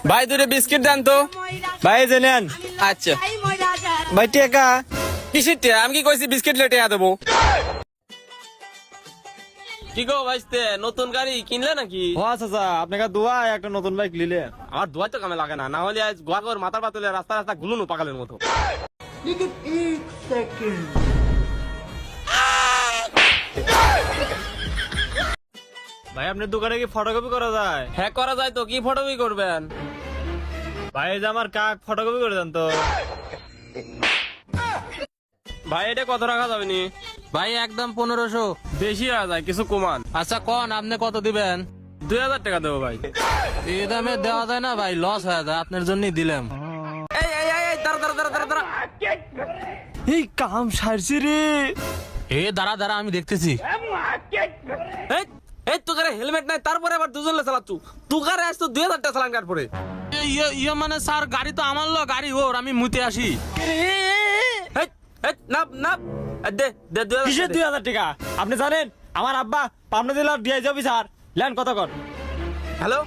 ভাই দুটো বিস্কিট দেন তো। ভাই যে নেন। আচ্ছা ভাই টেকা কিসের টিয়া? আমি কি কইছি বিস্কিট লেটে দেবো? কি গো ভাইস্তে, নতুন গাড়ি কিনলে নাকি? ও আচ্ছা আপনাকে দোয়া একটা নতুন বাইক নিলে। আমার দোয়া তো কামে লাগে না, না হলে আজ গোয়া করে মাথার পাতলে রাস্তা রাস্তা গুলুনো পাগলের মতো। ভাই আপনার দোকানে কি ফটোকপি করা যায়? হ্যাঁ করা যায় তো, কি ফটোকপি করবেন? ভাই এই যে আমার কাক ফটোকপি করে দেন তো। ভাই এটা কত রাখা যাবে নি? ভাই একদম 1500। বেশি হয়ে যায়, কিছু কমান। আচ্ছা কোন আপনি কত দিবেন? 2000 টাকা দেবো ভাই। এই দামে দেওয়া যায় না ভাই, লস হয়ে যায়, আপনার জন্যই দিলাম। এই এই এই দাঁড়া দাঁড়া দাঁড়া দাঁড়া দাঁড়া। এই কাম সারছি রে। দাঁড়া দাঁড়া আমি দেখতেছি। এই এই তোকারে হেলমেট নাই, তারপরে আবার দুজন লে চালাচ্ছু। তুকারে আজ তো 2000 টাকা চালান কাট পড়ে। ইয়ে মানে স্যার গাড়ি তো আমার লো, গাড়ি ওর, আমি মুতে আসি। এই এই নাপ নাপ দে দে 2000 কিসের 2000 টাকা? আপনি জানেন আমার আব্বা পাবনা জেলার ডিআইজি অফিসার। ল্যান্ড কত কর? হ্যালো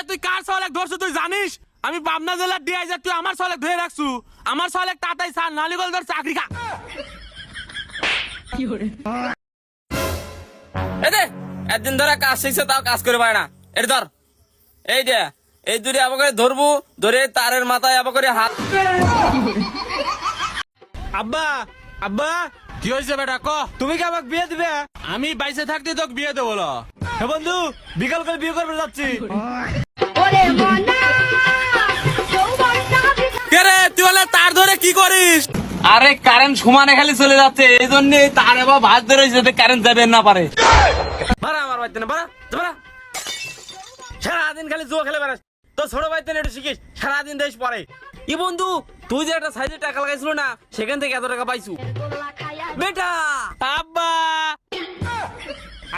তুই কার সলেক ধরছো তুই জানিস? আমি পাবনা জেলার ডিআইজি, তুই আমার সলেক ধরে রাখছু। আমার সলেক তাতাই স্যার নালিগল ধর চাকরি খা। এই দে, একদিন ধরে কাজ শিখছে তাও কাজ করে পারে না। এটা ধর, এই দে, এই দুটো আবার করে ধরবো, ধরে তারের মাথায় আবার করে হাত। আব্বা আব্বা কি হয়েছে বেটা ক? তুমি কি আমাকে বিয়ে দিবে? আমি বাইসে থাকতে তোকে বিয়ে দেবো লো। হে বন্ধু, বিকাল করে বিয়ে করবে যাচ্ছি। কে রে, তুই বলে তার ধরে কি করিস? আরে কারেন্ট সমানে খালি চলে যাচ্ছে, এই জন্য তার এবার ভাত ধরে যাতে কারেন্ট যাবে না পারে। বাড়া আমার বাড়িতে না, বাড়া বাড়া। সারাদিন খালি জুয়া খেলে বেড়াস। তো ছোট ভাইতে একটু শিখিস, সারাদিন দেশ পরে। ই বন্ধু, তুই যে একটা সাইজে টাকা লাগাইছিল না, সেখান থেকে এত টাকা পাইছু বেটা? আব্বা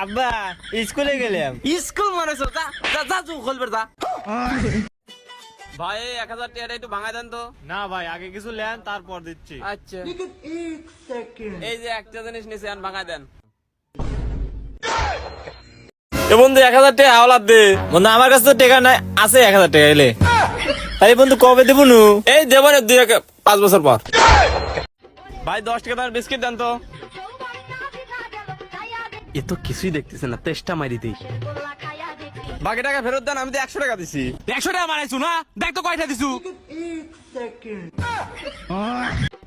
আব্বা স্কুলে গেলাম। স্কুল মানেছ, যা যা যা জু খুলবে যা। ভাই 1000 টাকা একটু ভাঙাই দেন তো। না ভাই আগে কিছু লেন তারপর দিচ্ছি। আচ্ছা এই যে একটা জিনিস নিচে আন ভাঙাই দেন। এ বন্ধু 1000 টাকা হাওলাত দে। বন্ধু আমার কাছে তো টাকা নাই, আছে 1000 টাকা এলে। তাই বন্ধু কবে দেবো নু? এই দেবো না 5 বছর পর। ভাই 10 টাকা দামের বিস্কিট দেন তো। এ তো কিছুই দেখতেছে না, তেষ্টা মারি দেই। বাকি টাকা ফেরত দেন, আমি তো 100 টাকা দিছি। 100 টাকা মারাইছু না? দেখ তো কয়টা দিছু।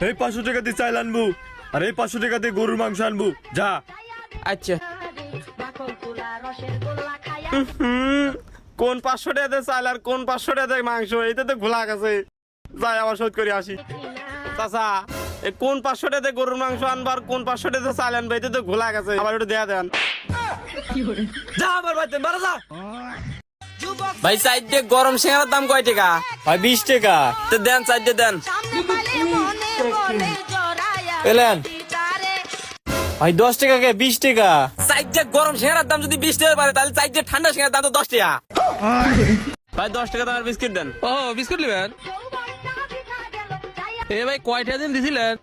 এই 500 টাকা দিয়ে চাইল আনবো, আর এই 500 টাকা দিয়ে গরুর মাংস আনবো। যা। আচ্ছা কোন 500 টাকা দিয়ে চাল আর কোন 500 টাকা দিয়ে মাংস, এইটা তো ঘোলা গেছে। যাই আবার শোধ করে আসি। চাচা এই কোন 500 টাকা দিয়ে গরুর মাংস আনবার, কোন 500 টাকা দিয়ে চাল আনবে, এটা তো ঘোলা গেছে। আবার একটু দেয়া দেন। যা আমার বাড়িতে বাড়া যা। ভাই সাইড দিয়ে গরম সিঙ্গারার দাম কয় টাকা? ভাই 20 টাকা। তো দেন, সাইড দিয়ে দেন। পেলেন? ভাই 10 টাকা কে 20 টাকা? সাইড দিয়ে গরম সিঙ্গারার দাম যদি 20 টাকা পারে, তাহলে সাইড দিয়ে ঠান্ডা সিঙ্গারার দাম তো 10 টাকা। ভাই 10 টাকা দামের বিস্কিট দেন। ও বিস্কুট নেবেন? এ ভাই কয়টা দিন দিছিলেন?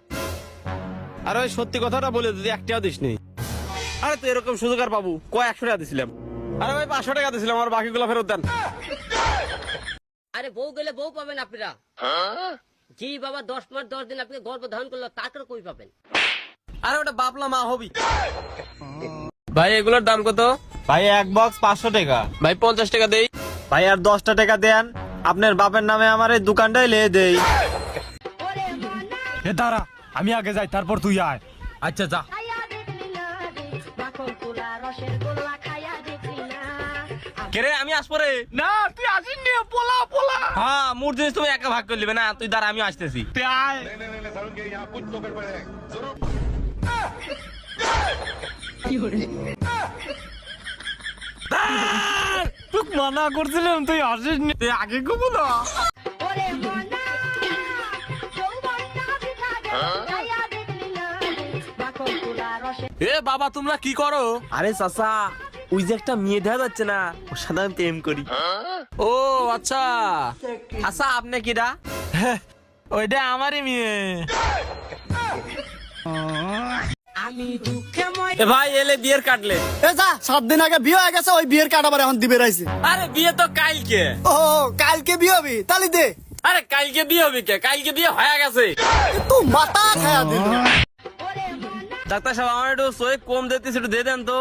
আর ওই সত্যি কথাটা বলে যদি একটাও দিস নেই। আরে তো এরকম সুযোগ আর পাবো কয়? 100 টাকা দিছিলাম। আরে ভাই 500 টাকা দিছিলাম, আর বাকিগুলো ফেরত দেন। আরে বউ গেলে বউ পাবেন আপনারা। জি বাবা 10 মাস 10 দিন আপনি গর্ভ ধারণ করলো, তারপরে কই পাবেন? আরে ওটা বাপলা মা হবি। ভাই এগুলোর দাম কত? ভাই এক বক্স 500 টাকা। ভাই 50 টাকা দেই। ভাই আর 10টা টাকা দেন, আপনার বাপের নামে আমার এই দোকানটাই লে দেই। এ দাঁড়া, আমি আগে যাই তারপর তুই আয়। আচ্ছা যা। কেরে আমি আসপরে? না তুই আসিস নি, পোলা পোলা। হ্যাঁ মোর জিনিস তুমি একা ভাগ করে নিবে না, তুই দাঁড়া আমি আসতেছি। তুই আয়। তুই মানা করছিলাম, তুই আসিস নি, তুই আগে কো বলো। এ বাবা তোমরা কি করো? আরে চাচা ওই যে একটা মেয়ে দেখা যাচ্ছে না, ওর সাথে আমি প্রেম করি। ও আচ্ছা আচ্ছা আপনি কিরা? ওইটা আমারই মেয়ে। আমি দুঃখে এ ভাই এলে বিয়ের কাটলে। এ যা 7 দিন আগে বিয়ে হয়ে গেছে, ওই বিয়ের কার্ড আবার এখন দিবে রাইছে। আরে বিয়ে তো কালকে। ও কালকে বিয়ে হবি, তালি দে। আরে কালকে বিয়ে হবে কে? কালকে বিয়ে হয়ে গেছে। তুই মাথা খায়া দিল। ডাক্তার সাহেব আমার একটু সই কম দিতেছে, একটু দিয়ে দেন তো।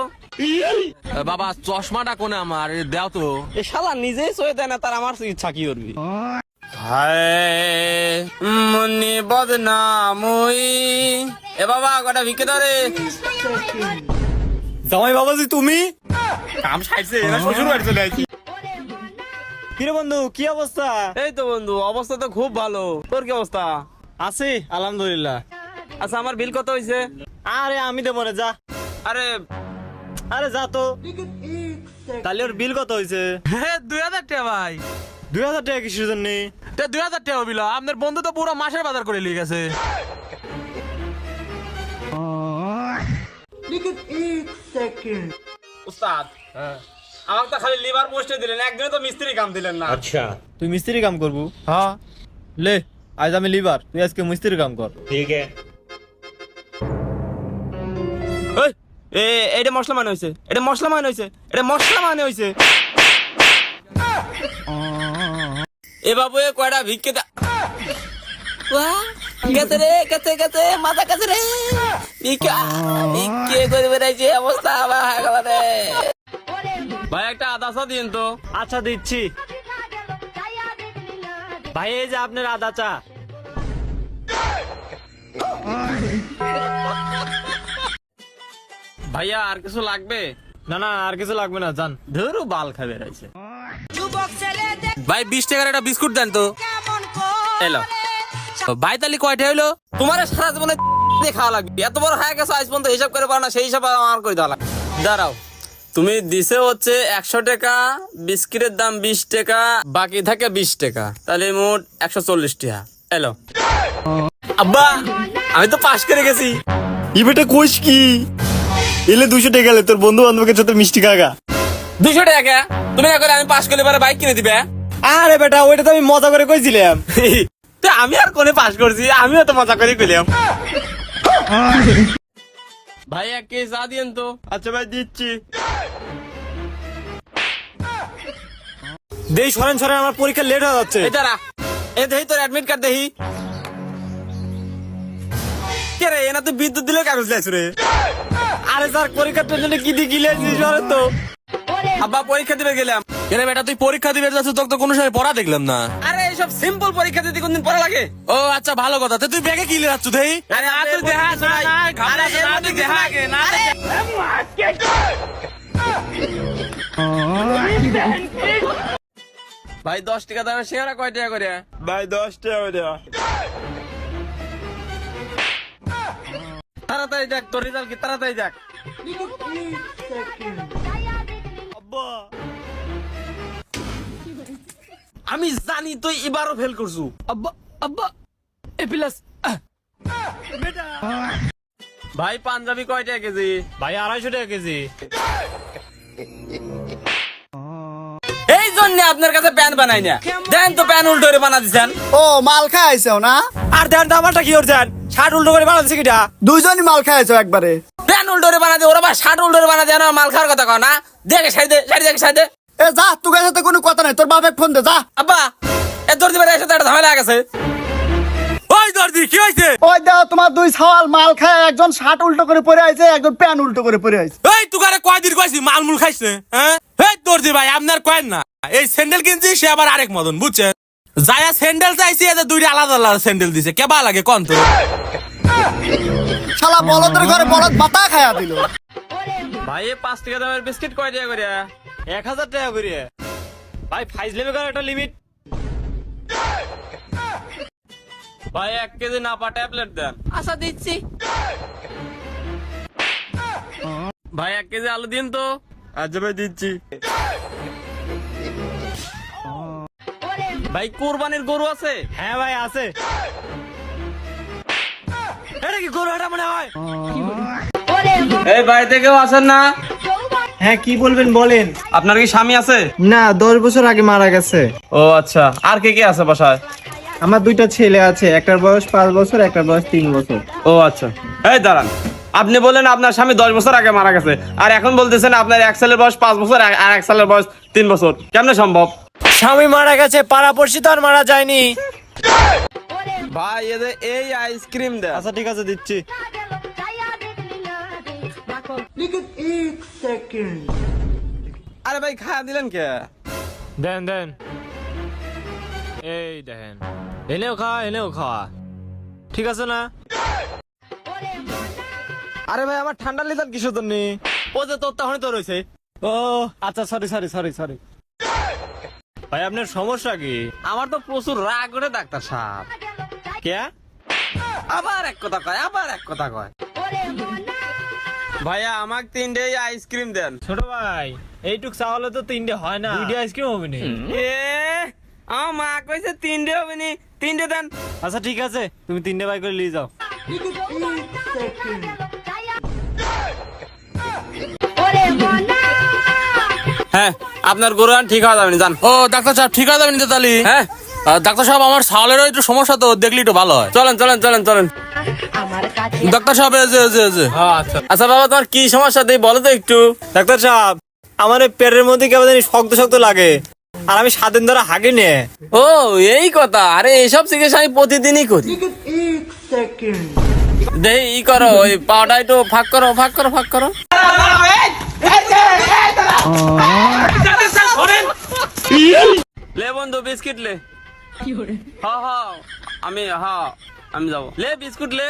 বাবা চশমাটা কোনে আমার, এ দাও তো। এ শালা নিজেই সই দেয় না, তার আমার ইচ্ছা কি করবি? হায় মনি বদনামই। এ বাবা কটা ভিকে ধরে। জামাই বাবাজি তুমি? কাম সাইছে, এরা শ্বশুর বাড়ি চলে আসছি। কিরে বন্ধু কি অবস্থা? এই তো বন্ধু অবস্থা তো খুব ভালো। তোর কি অবস্থা? আছি আলহামদুলিল্লাহ। আচ্ছা আমার বিল কত হয়েছে? আরে আমি দেবো না, যা। আরে আরে যা তো। তাহলে ওর বিল কত হয়েছে? 2000 টাকা ভাই। 2000 টাকা কিসের জন্য? 2000 টাকা বিল। আপনার বন্ধু তো পুরো মাসের বাজার করে নিয়ে গেছে। উস্তাদ আমাকে তো খালি লিভার পোস্টে দিলেন, একদিনে তো মিস্ত্রি কাম দিলেন না। তুই মিস্ত্রি কাম করবো? হ্যাঁ লে, আজ আমি লিভার, তুই আজকে মিস্ত্রি কাম কর। এটা মশলা মানে হয়েছে, এটা মশলা মানে হয়েছে, এটা মশলা মানে হয়েছে। এ বাবু এ কয়টা ভিক্ষে গেছে রে, গেছে গেছে মাথা গেছে রে। ভিক্ষা ভিক্ষে করে বেড়াইছে, অবস্থা আবার হয়ে গেল রে। ভাই একটা আদা চা দিন তো। আচ্ছা দিচ্ছি ভাই, এই যে আপনার আদা চা। ভাইয়া আর কিছু লাগবে? না না আর কিছু লাগবে না, জান। ধরু বাল খাবে রয়েছে। ভাই 20 টাকার একটা বিস্কুট দেন তো। এলো ভাই তাহলে কয়টা হইলো? তোমার সারা জীবনে খাওয়া লাগবে, এত বড় হয়ে গেছে আজ পর্যন্ত হিসাব করে পারো না, সেই হিসাব আমার করে দেওয়া লাগবে। দাঁড়াও, তুমি দিছে হচ্ছে 100 টাকা, বিস্কিটের দাম 20 টাকা, বাকি থাকে 20 টাকা, তাহলে মোট 140 টাকা। এলো আব্বা আমি তো পাস করে গেছি। ই বেটা কোষ কি? এলে 200 টাকা গেলে তোর বন্ধু বান্ধবের সাথে মিষ্টি খাগা। 200 টাকা তুমি না করে আমি পাস করলে পরে বাইক কিনে দিবে। আরে বেটা ওইটা তো আমি মজা করে কইছিলাম। তো আমি আর কোনে পাস করছি, আমিও তো মজা করে কইলাম। ভাই এক কেজি চা দিয়েন তো। আচ্ছা ভাই দিচ্ছি। দেই সরেন সরেন, আমার পরীক্ষা লেট হয়ে যাচ্ছে। এই দাঁড়া, এ দেহি তোর অ্যাডমিট কার্ড দেহি। কে রে এনা তো বিদ্যুৎ দিলে কাগজ লাইছ রে। আরে স্যার পরীক্ষার জন্য কি দিয়ে গিলেছি সরেন তো। আব্বা পরীক্ষা দিবে গেলাম। কেন বেটা তুই পরীক্ষা দিবে যাচ্ছ, তোকে তো কোনো সময় পড়া দেখলাম না। আরে এইসব সিম্পল পরীক্ষা দিতে কোনদিন পড়া লাগে? ও আচ্ছা ভালো কথা। তুই ব্যাগে কি যাচ্ছ দেই? আরে তুই দেখা ভাই 10 টাকা দামের সিঙ্গারা কয় টাকা করে? ভাই 10 টাকা দেয়া। তাড়াতাড়ি দেখ তোর রেজাল্ট কি, তাড়াতাড়ি দেখ। আব্বা আমি জানি তুই এবারও ফেল করছু। আব্বা আব্বা এ প্লাস। ভাই পাঞ্জাবি কয় টাকা কেজি? ভাই 250 টাকা কেজি। এই জন্য আপনার কাছে প্যান বানাই না, দেন তো প্যান উল্টো করে বানা দিছেন। ও মাল খাইছো না? আর দেন তো আমারটা কি করছেন? 60 উল্টো করে বানাচ্ছি কিটা? দুইজনই মাল খাইছো একবারে। প্যান উল্টো করে বানা দিয়ে ওরা বা 60 উল্টো করে বানা দিয়ে না, মাল খাওয়ার কথা কও না। দেখে সাইড দে, সাইড দেখে সাইড দে। এ যা, তোর সাথে কোনো কথা নাই, তোর বাপে ফোন দে যা। আব্বা এ দর্জি ভাইয়ের সাথে একটা ঝামেলা গেছে। ওই দর্জি কি হইছে? ওই দাও তোমার দুই সওয়াল মাল খায়, একজন 60 উল্টো করে পড়ে আইছে, একজন প্যান উল্টো করে পড়ে আইছে। এই তুকারে কয়দিন কইছি মালমুল খাইছে? হ্যাঁ এই দর্জি ভাই আপনার কয়েন না, এই স্যান্ডেল কিনছি সে আবার আরেক মদন বুঝছেন। যায়া স্যান্ডেল চাইছি, এদের দুইটা আলাদা আলাদা স্যান্ডেল দিছে, কেবা লাগে কোন তো? শালা বলদের ঘরে বলদ বাতা খায়া দিল। ভাই 5 টাকা দামের বিস্কিট কয় টাকা করে? 1000 টাকা করে। ভাই ফাইজলেমে করার একটা লিমিট। ভাই 1 কেজি নাপা ট্যাবলেট দেন। আচ্ছা দিচ্ছি। ভাই 1 কেজি আলু দিন তো। আচ্ছা ভাই দিচ্ছি। ভাই কুরবানির গরু আছে? হ্যাঁ ভাই আছে। এটা কি গরু হাটা মনে হয়? এই বাড়িতে কেউ আছেন না? হ্যাঁ কি বলবেন বলেন। আপনার কি স্বামী আছে? না 10 বছর আগে মারা গেছে। ও আচ্ছা, আর কে কে আছে বাসায়? আমার 2টা ছেলে আছে, একটার বয়স 5 বছর, একটার বয়স 3 বছর। ও আচ্ছা, এই দাঁড়ান, আপনি বললেন আপনার স্বামী 10 বছর আগে মারা গেছে, আর এখন বলতেছেন আপনার এক ছেলের বয়স 5 বছর আর এক ছেলের বয়স 3 বছর, কেমনে সম্ভব? স্বামী মারা গেছে, পাড়াপড়শি তো আর মারা যায়নি। ভাই এদের এই আইসক্রিম দেন। আচ্ছা ঠিক আছে, দিচ্ছি। আরে ভাই খায়া দিলেন কে? দেন দেন, এই দেখেন, এনেও খাওয়া এনেও খাওয়া, ঠিক আছে না? আরে ভাই আমার ঠান্ডা লিটার কিসের জন্য? ও যে তোর তখনই তো রয়েছে। ও আচ্ছা, সরি সরি সরি সরি। ভাই আপনার সমস্যা কি? আমার তো প্রচুর রাগ ওঠে ডাক্তার সাহেব। কে? আবার এক কথা কয়। ভাইয়া আমাকে 3টে আইসক্রিম দেন। ছোট ভাই এইটুক চাওয়ালে তো 3টে হয় না, 2টে আইসক্রিম হবে না। আমার মা কইছে 3টে হবে নি, 3টে দেন। আচ্ছা ঠিক আছে, তুমি 3টে বাই করে নিয়ে যাও। হ্যাঁ আপনার গরু আন ঠিক হয়ে যাবে না, জান। ও ডাক্তার সাহেব ঠিক আছে যাবেন তাহলে? হ্যাঁ ডাক্তার সাহেব আমার ছালেরও একটু সমস্যা, তো দেখলে একটু ভালো হয়। চলেন। ডাক্তার সাহেব এই যে। আচ্ছা আচ্ছা বাবা তোমার কি সমস্যা তুই বলো তো একটু। ডাক্তার সাহেব, আমার এই পেটের মধ্যে কেমন জানি শক্ত শক্ত লাগে, আর আমি 7 দিন ধরে হাগি নে। ও এই কথা। আরে এইসব চিকিৎসা আমি প্রতিদিনই করি। দেই ই করো, ওই পাউডার একটু ফাঁক করো। লে বন্ধু বিস্কিট লে। আমি যাবো। লে বিস্কুট লে।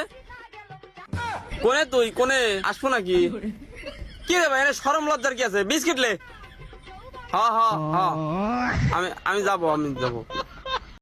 কোনে আসবো নাকি? কি রে ভাই, শরম লজ্জার কি আছে? বিস্কিট লে। আমি যাবো।